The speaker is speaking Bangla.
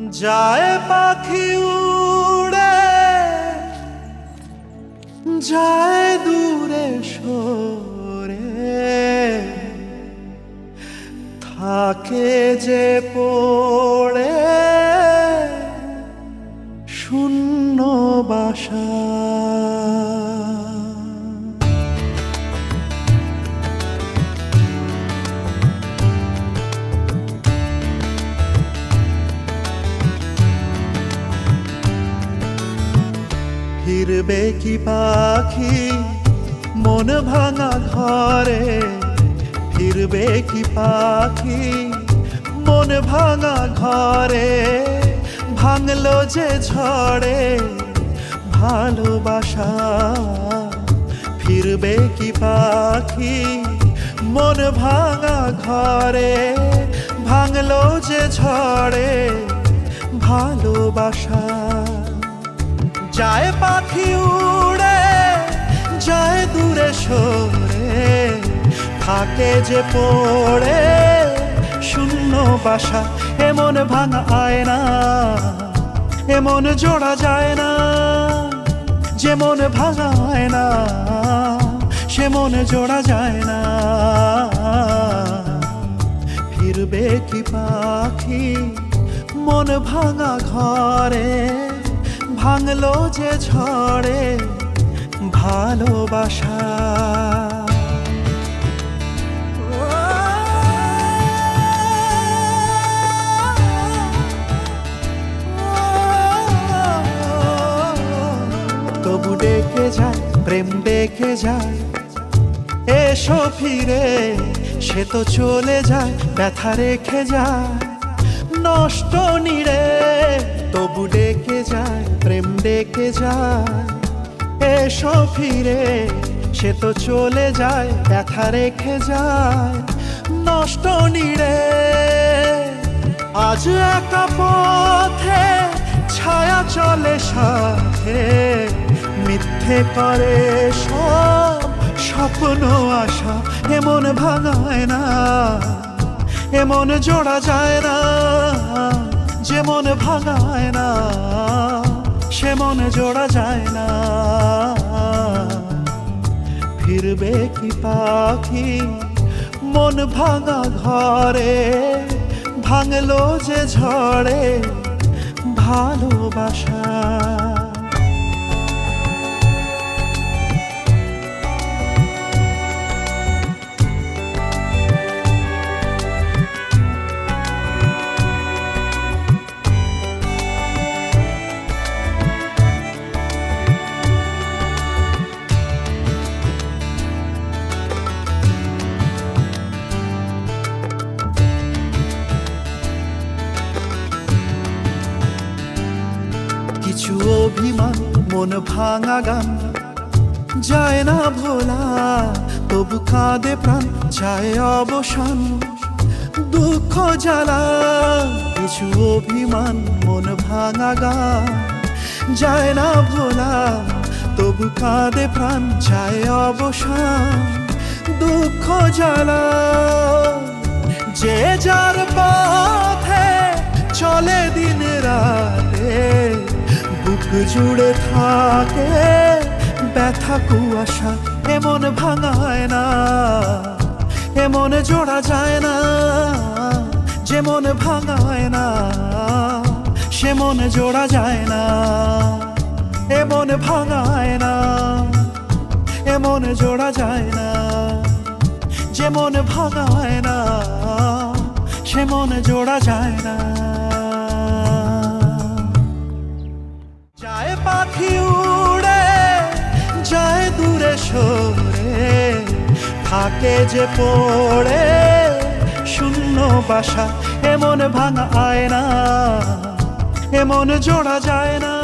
যায় পাখি উড়ে যায় দূরে সরে, থাকে যে পড়ে শূন্য বাসা। ফিরবে কি পাখি মন ভাঙা ঘরে, ফিরবে কি পাখি মন ভাঙা ঘরে, ভাঙলো যে ঝড়ে ভালোবাসা। ফিরবে কি পাখি মন ভাঙা ঘরে, ভাঙলো যে ঝড়ে ভালোবাসা। যায় পাখি উড়ে যায় দূরে সরে, থাকে যে পড়ে শূন্য বাসা। এমন ভাঙা আয়না এমন জোড়া যায় না, যেমন ভাঙা আয়না সে মন জোড়া যায় না। ফিরবে কি পাখি মন ভাঙা ঘরে, ভাঙলো যে ঝড়ে ভালোবাসা। তবু ডেকে যায় প্রেম ডেকে যায়, এসো ফিরে সে তো চলে যায় ব্যথা রেখে যায় নষ্ট নিড়ে। তবু ডেকে যায় প্রেম ডেকে যায়, এসো ফিরে সে তো চলে যায় ব্যথা রেখে যায় নষ্ট নিড়ে। আজ একা পথে ছায়া চলে সাথে, মিথ্যে করে সব স্বপ্ন আশা। এমন ভাঙায় না এমন জোড়া যায় না, যেমন ভাঙায় না সে মন জোড়া যায় না। ফিরবে কি পাখি মন ভাঙা ঘরে, ভাঙলো যে ঝড়ে ভালোবাসা। কিছু অভিমান মন ভাঙা গান যায় না ভোলা, তবু কাঁদে প্রাণ চায় অবসান দুঃখ জ্বালা। কিছু অভিমান মন ভাঙা গান যায় না ভোলা, তবু কাঁদে প্রাণ চায় অবসান দুঃখ জ্বালা। যে যার পথে চলে দিন রাতে, বুক জুড়ে থাকে ব্যথা কুয়াশা। এমন ভাঙায় না এমন জোড়া যায় না, যেমন ভাঙায় না সে মন জোড়া যায় না। এমন ভাঙায় না এমন জোড়া যায় না, যেমন ভাঙায় না সে মন জোড়া যায় না। যায় পাখি উড়ে যায় দূরে সরে, থাকে যে পড়ে শূন্য বাসা। এমন ভাঙা আয়না এমন জোড়া যায় না।